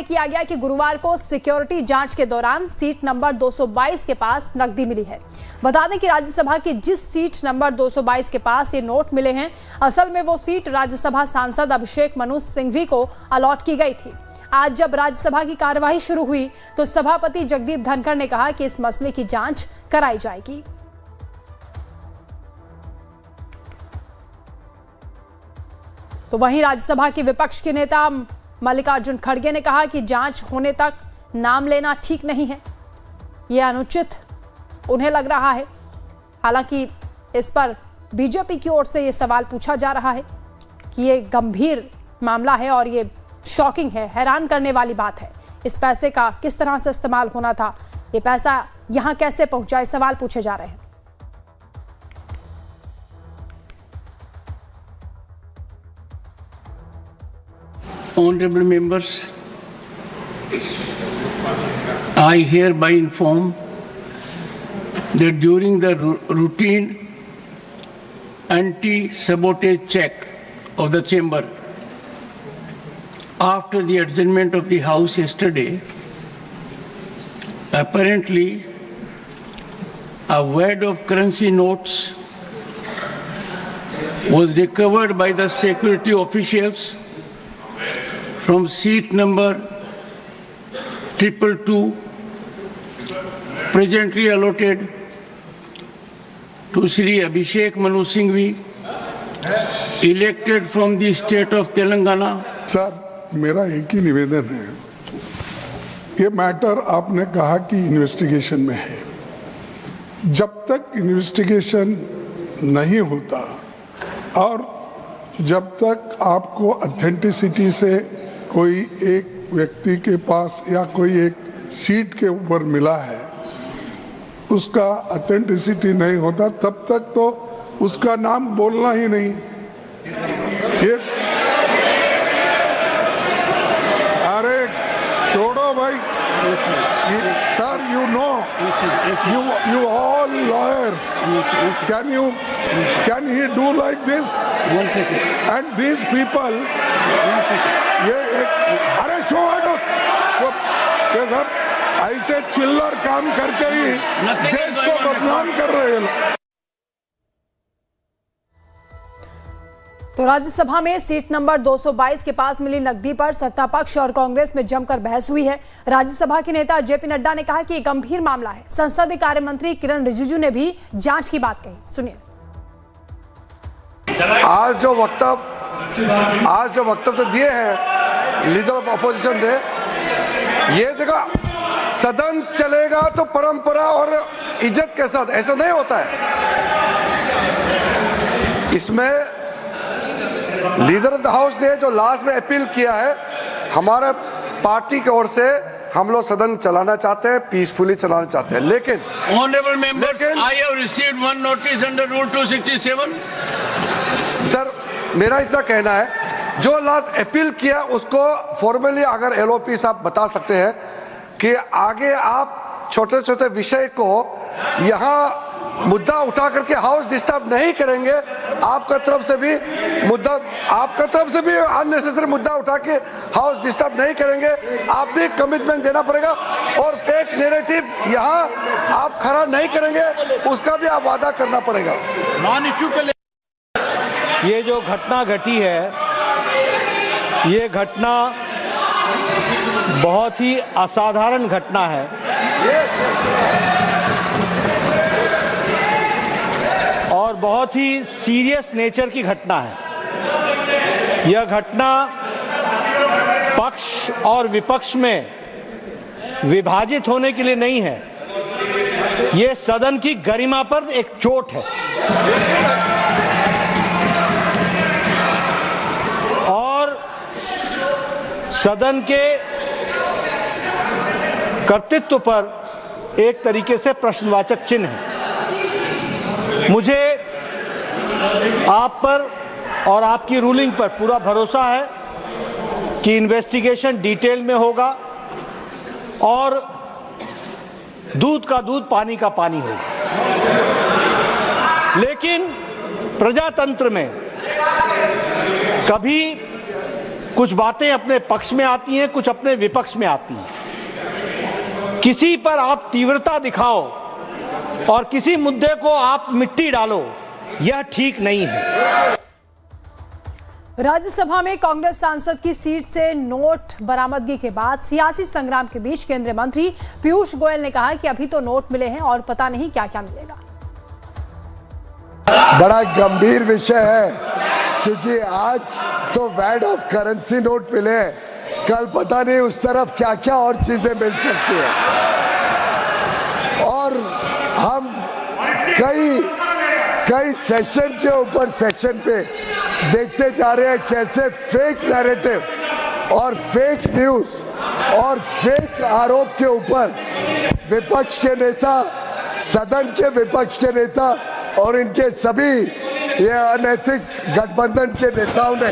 किया गया कि गुरुवार को सिक्योरिटी जांच के दौरान सीट नंबर 222 के पास नकदी मिली है। बता दें कि राज्यसभा की जिस सीट नंबर 222 के पास ये नोट मिले हैं, असल में वो सीट राज्यसभा सांसद अभिषेक मनु सिंघवी को अलॉट की गई थी। आज जब राज्यसभा की कार्यवाही शुरू हुई तो सभापति जगदीप धनखड़ ने कहा कि इस मसले की जांच कराई जाएगी। तो वहीं राज्यसभा के विपक्ष के नेता मल्लिकार्जुन खड़गे ने कहा कि जांच होने तक नाम लेना ठीक नहीं है, यह अनुचित उन्हें लग रहा है। हालांकि इस पर बीजेपी की ओर से यह सवाल पूछा जा रहा है कि यह गंभीर मामला है और यह शॉकिंग है, हैरान करने वाली बात है। इस पैसे का किस तरह से इस्तेमाल होना था, ये पैसा यहां कैसे पहुंचा, सवाल पूछे जा रहे हैं। Honorable members, I hereby inform that during the routine anti-sabotage check of the chamber after the adjournment of the House yesterday, apparently a wad of currency notes was recovered by the security officials from seat number 222, presently allotted to Shri Abhishek Manu Singhvi, elected from the state of Telangana. Sir, मेरा एक ही निवेदन है, ये matter आपने कहा कि investigation में है। जब तक इन्वेस्टिगेशन नहीं होता और जब तक आपको ऑथेंटिसिटी से कोई एक व्यक्ति के पास या कोई एक सीट के ऊपर मिला है, उसका ऑथेंटिसिटी नहीं होता, तब तक तो उसका नाम बोलना ही नहीं। ये अरे छोड़ो भाई sir, you know, you all lawyers, can he do like this? 1 second. And these people, ये अरे छोड़ो, ये सब ऐसे चिल्लर काम करके ही देश को बदनाम कर रहे हैं। तो राज्यसभा में सीट नंबर 222 के पास मिली नकदी पर सत्ता पक्ष और कांग्रेस में जमकर बहस हुई है। राज्यसभा के नेता जेपी नड्डा ने कहा कि यह गंभीर मामला है। संसदीय कार्य मंत्री किरण रिजिजू ने भी जांच की बात कही। सुनिए। आज जो वक्तव्य दिए हैं लीडर ऑफ अपोजिशन ने, ये देखा सदन चलेगा तो परंपरा और इज्जत के साथ, ऐसा नहीं होता है। इसमें लीडर ऑफ द हाउस ने जो लास्ट में अपील किया है, हमारे पार्टी की ओर से हम लोग सदन चलाना चाहते हैं, पीसफुली चलाना चाहते हैं, लेकिन Honorable members, I have received one notice under Rule 267. Sir, मेरा इतना कहना है, जो लास्ट अपील किया उसको फॉर्मली अगर एलओपी साहब बता सकते हैं कि आगे आप छोटे छोटे विषय को यहाँ मुद्दा उठा करके हाउस डिस्टर्ब नहीं करेंगे। आपका तरफ से भी अननेसेसरी मुद्दा उठा के हाउस डिस्टर्ब नहीं करेंगे। आप भी कमिटमेंट देना पड़ेगा और फेक नैरेटिव यहाँ आप खड़ा नहीं करेंगे, उसका भी आप वादा करना पड़ेगा। नॉन इश्यू के ये जो घटना घटी है, ये घटना बहुत ही असाधारण घटना है। और बहुत ही सीरियस नेचर की घटना है। यह घटना पक्ष और विपक्ष में विभाजित होने के लिए नहीं है, यह सदन की गरिमा पर एक चोट है। और सदन के कर्तृत्व पर एक तरीके से प्रश्नवाचक चिन्ह है। मुझे आप पर और आपकी रूलिंग पर पूरा भरोसा है कि इन्वेस्टिगेशन डिटेल में होगा और दूध का दूध पानी का पानी होगा। लेकिन प्रजातंत्र में कभी कुछ बातें अपने पक्ष में आती हैं, कुछ अपने विपक्ष में आती हैं। किसी पर आप तीव्रता दिखाओ और किसी मुद्दे को आप मिट्टी डालो, यह ठीक नहीं है। राज्यसभा में कांग्रेस सांसद की सीट से नोट बरामदगी के बाद सियासी संग्राम के बीच केंद्रीय मंत्री पीयूष गोयल ने कहा कि अभी तो नोट मिले हैं और पता नहीं क्या क्या मिलेगा। बड़ा गंभीर विषय है, क्योंकि आज तो वैट ऑफ करेंसी नोट मिले हैं, कल पता नहीं उस तरफ क्या क्या और चीजें मिल सकती है। और हम कई सेशन के ऊपर सेशन पे देखते जा रहे हैं कैसे फेक नैरेटिव और फेक न्यूज और फेक आरोप के ऊपर विपक्ष के नेता, सदन के विपक्ष के नेता और इनके सभी ये अनैतिक गठबंधन के नेताओं ने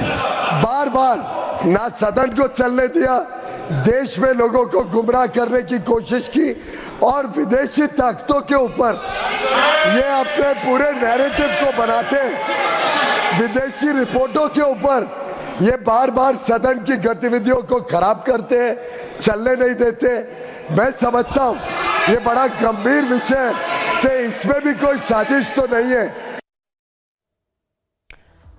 बार बार ना सदन को चलने दिया, देश में लोगों को गुमराह करने की कोशिश की और विदेशी ताकतों के ऊपर ये अपने पूरे नैरेटिव को बनाते हैं। विदेशी रिपोर्टों के ऊपर ये बार बार सदन की गतिविधियों को खराब करते हैं, चलने नहीं देते। मैं समझता हूँ ये बड़ा गंभीर विषय है कि इसमें भी कोई साजिश तो नहीं है।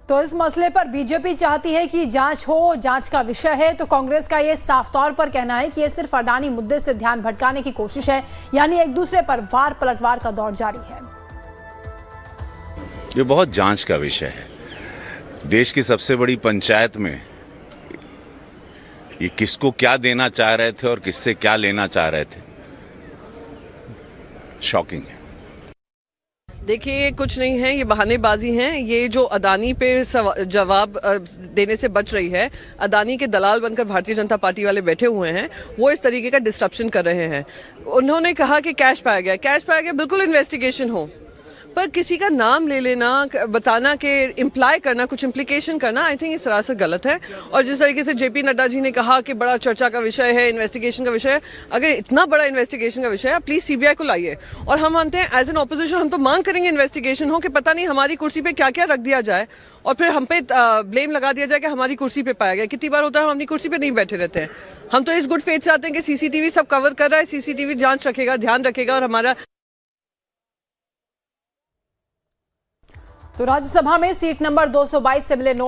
तो इस मसले पर बीजेपी चाहती है कि जांच हो, जांच का विषय है, तो कांग्रेस का ये साफ तौर पर कहना है कि ये सिर्फ अडानी मुद्दे से ध्यान भटकाने की कोशिश है, यानी एक दूसरे पर वार पलटवार का दौर जारी है। ये बहुत जांच का विषय है। देश की सबसे बड़ी पंचायत में ये किसको क्या देना चाह रहे थे और किससे क्या लेना चाह रहे थे, शॉकिंग है। देखिए, कुछ नहीं है, ये बहानेबाजी हैं। ये जो अदानी पे जवाब देने से बच रही है, अदानी के दलाल बनकर भारतीय जनता पार्टी वाले बैठे हुए हैं, वो इस तरीके का डिस्ट्रप्शन कर रहे हैं। उन्होंने कहा कि कैश पाया गया, बिल्कुल इन्वेस्टिगेशन हो, पर किसी का नाम ले लेना, बताना कि इम्प्लाई करना, कुछ इम्प्लीकेशन करना, आई थिंक ये सरासर गलत है। और जिस तरीके से जेपी नड्डा जी ने कहा कि बड़ा चर्चा का विषय है, इन्वेस्टिगेशन का विषय है, अगर इतना बड़ा इन्वेस्टिगेशन का विषय है, प्लीज सीबीआई को लाइए। और हम मानते हैं एज एन ऑपोजिशन हम तो मांग करेंगे इन्वेस्टिगेशन हो, कि पता नहीं हमारी कुर्सी पे क्या क्या रख दिया जाए और फिर हम पे ब्लेम लगा दिया जाए कि हमारी कुर्सी पे पाया गया। कितनी बार होता है हम अपनी कुर्सी पे नहीं बैठे रहते हैं। हम तो इस गुड फेथ से आते हैं कि सीसीटीवी सब कवर कर रहा है, सीसीटीवी जांच रखेगा, ध्यान रखेगा और हमारा। तो राज्यसभा में सीट नंबर 222 से मिले